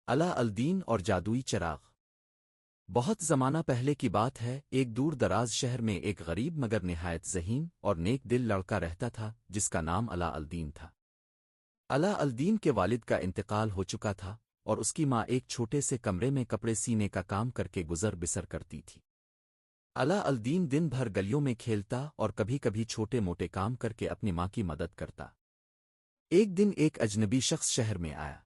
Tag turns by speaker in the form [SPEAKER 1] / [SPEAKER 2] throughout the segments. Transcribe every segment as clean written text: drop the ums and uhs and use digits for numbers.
[SPEAKER 1] علا الدین اور جادوئی چراغ۔ بہت زمانہ پہلے کی بات ہے، ایک دور دراز شہر میں ایک غریب مگر نہایت ذہین اور نیک دل لڑکا رہتا تھا جس کا نام علا الدین تھا۔ علا الدین کے والد کا انتقال ہو چکا تھا اور اس کی ماں ایک چھوٹے سے کمرے میں کپڑے سینے کا کام کر کے گزر بسر کرتی تھی۔ علا الدین دن بھر گلیوں میں کھیلتا اور کبھی کبھی چھوٹے موٹے کام کر کے اپنی ماں کی مدد کرتا۔ ایک دن ایک اجنبی شخص شہر میں آیا۔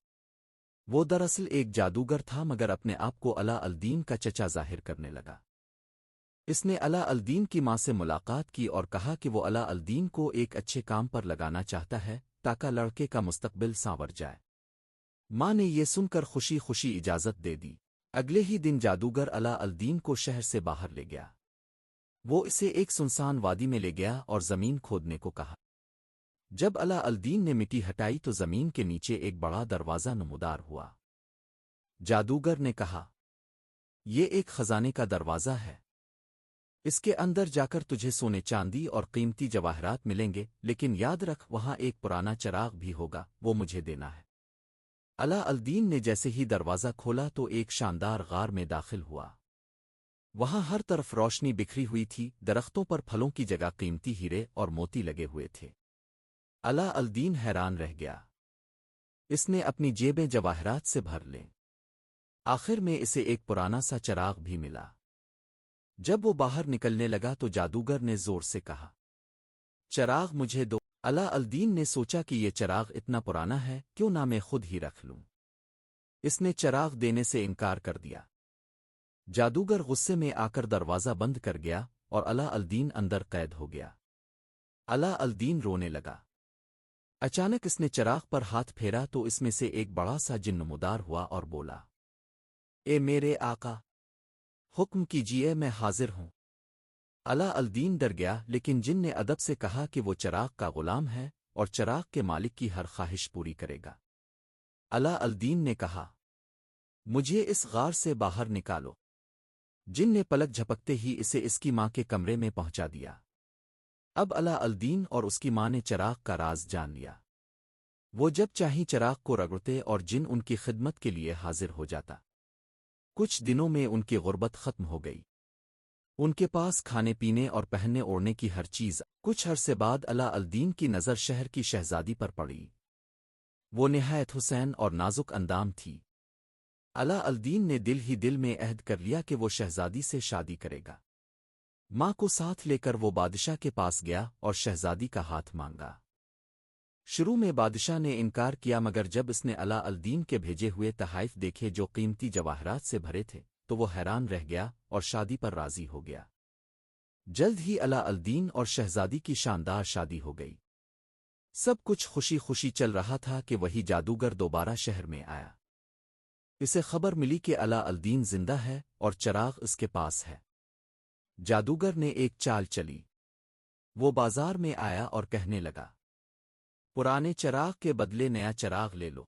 [SPEAKER 1] وہ دراصل ایک جادوگر تھا مگر اپنے آپ کو علا الدین کا چچا ظاہر کرنے لگا۔ اس نے علا الدین کی ماں سے ملاقات کی اور کہا کہ وہ علا الدین کو ایک اچھے کام پر لگانا چاہتا ہے تاکہ لڑکے کا مستقبل سانور جائے۔ ماں نے یہ سن کر خوشی خوشی اجازت دے دی۔ اگلے ہی دن جادوگر علا الدین کو شہر سے باہر لے گیا۔ وہ اسے ایک سنسان وادی میں لے گیا اور زمین کھودنے کو کہا۔ جب علا الدین نے مٹی ہٹائی تو زمین کے نیچے ایک بڑا دروازہ نمودار ہوا۔ جادوگر نے کہا، یہ ایک خزانے کا دروازہ ہے۔ اس کے اندر جا کر تجھے سونے چاندی اور قیمتی جواہرات ملیں گے، لیکن یاد رکھ وہاں ایک پرانا چراغ بھی ہوگا، وہ مجھے دینا ہے۔ علا الدین نے جیسے ہی دروازہ کھولا تو ایک شاندار غار میں داخل ہوا۔ وہاں ہر طرف روشنی بکھری ہوئی تھی، درختوں پر پھلوں کی جگہ قیمتی ہیرے اور موتی لگے ہوئے تھے۔ علا الدین حیران رہ گیا۔ اس نے اپنی جیبیں جواہرات سے بھر لیں۔ آخر میں اسے ایک پرانا سا چراغ بھی ملا۔ جب وہ باہر نکلنے لگا تو جادوگر نے زور سے کہا، چراغ مجھے دو۔ علا الدین نے سوچا کہ یہ چراغ اتنا پرانا ہے، کیوں نہ میں خود ہی رکھ لوں۔ اس نے چراغ دینے سے انکار کر دیا۔ جادوگر غصے میں آ کر دروازہ بند کر گیا اور علا الدین اندر قید ہو گیا۔ علا الدین رونے لگا۔ اچانک اس نے چراغ پر ہاتھ پھیرا تو اس میں سے ایک بڑا سا جن نمودار ہوا اور بولا، اے میرے آقا، حکم کیجیے، میں حاضر ہوں۔ علا الدین ڈر گیا، لیکن جن نے ادب سے کہا کہ وہ چراغ کا غلام ہے اور چراغ کے مالک کی ہر خواہش پوری کرے گا۔ علا الدین نے کہا، مجھے اس غار سے باہر نکالو۔ جن نے پلک جھپکتے ہی اسے اس کی ماں کے کمرے میں پہنچا دیا۔ اب علا الدین اور اس کی ماں نے چراغ کا راز جان لیا۔ وہ جب چاہیں چراغ کو رگڑتے اور جن ان کی خدمت کے لیے حاضر ہو جاتا۔ کچھ دنوں میں ان کی غربت ختم ہو گئی۔ ان کے پاس کھانے پینے اور پہننے اوڑھنے کی ہر چیز۔ کچھ عرصے بعد علا الدین کی نظر شہر کی شہزادی پر پڑی۔ وہ نہایت حسین اور نازک اندام تھی۔ علا الدین نے دل ہی دل میں عہد کر لیا کہ وہ شہزادی سے شادی کرے گا۔ ماں کو ساتھ لے کر وہ بادشاہ کے پاس گیا اور شہزادی کا ہاتھ مانگا۔ شروع میں بادشاہ نے انکار کیا مگر جب اس نے علا الدین کے بھیجے ہوئے تحائف دیکھے جو قیمتی جواہرات سے بھرے تھے تو وہ حیران رہ گیا اور شادی پر راضی ہو گیا۔ جلد ہی علا الدین اور شہزادی کی شاندار شادی ہو گئی۔ سب کچھ خوشی خوشی چل رہا تھا کہ وہی جادوگر دوبارہ شہر میں آیا۔ اسے خبر ملی کہ علا الدین زندہ ہے اور چراغ اس کے پاس ہے۔ جادوگر نے ایک چال چلی۔ وہ بازار میں آیا اور کہنے لگا، پرانے چراغ کے بدلے نیا چراغ لے لو۔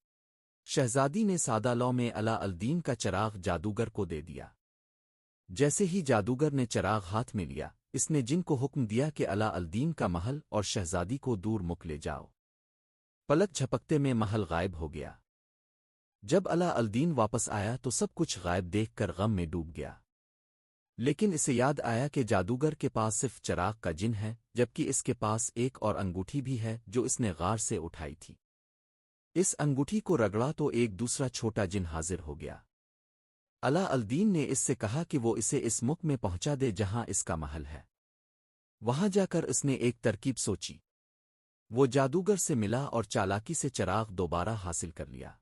[SPEAKER 1] شہزادی نے سادہ لو میں علا الدین کا چراغ جادوگر کو دے دیا۔ جیسے ہی جادوگر نے چراغ ہاتھ میں لیا، اس نے جن کو حکم دیا کہ علا الدین کا محل اور شہزادی کو دور مک لے جاؤ۔ پلک جھپکتے میں محل غائب ہو گیا۔ جب علا الدین واپس آیا تو سب کچھ غائب دیکھ کر غم میں ڈوب گیا۔ لیکن اسے یاد آیا کہ جادوگر کے پاس صرف چراغ کا جن ہے، جبکہ اس کے پاس ایک اور انگوٹھی بھی ہے جو اس نے غار سے اٹھائی تھی۔ اس انگوٹھی کو رگڑا تو ایک دوسرا چھوٹا جن حاضر ہو گیا۔ علا الدین نے اس سے کہا کہ وہ اسے اس ملک میں پہنچا دے جہاں اس کا محل ہے۔ وہاں جا کر اس نے ایک ترکیب سوچی۔ وہ جادوگر سے ملا اور چالاکی سے چراغ دوبارہ حاصل کر لیا۔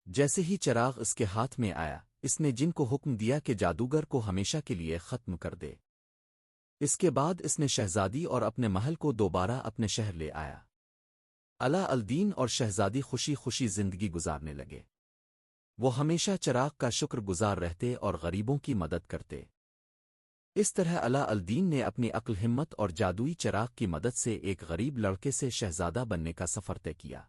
[SPEAKER 1] جیسے ہی چراغ اس کے ہاتھ میں آیا، اس نے جن کو حکم دیا کہ جادوگر کو ہمیشہ کے لیے ختم کر دے۔ اس کے بعد اس نے شہزادی اور اپنے محل کو دوبارہ اپنے شہر لے آیا۔ علا الدین اور شہزادی خوشی خوشی زندگی گزارنے لگے۔ وہ ہمیشہ چراغ کا شکر گزار رہتے اور غریبوں کی مدد کرتے۔ اس طرح علا الدین نے اپنی عقل ہمت اور جادوئی چراغ کی مدد سے ایک غریب لڑکے سے شہزادہ بننے کا سفر طے کیا۔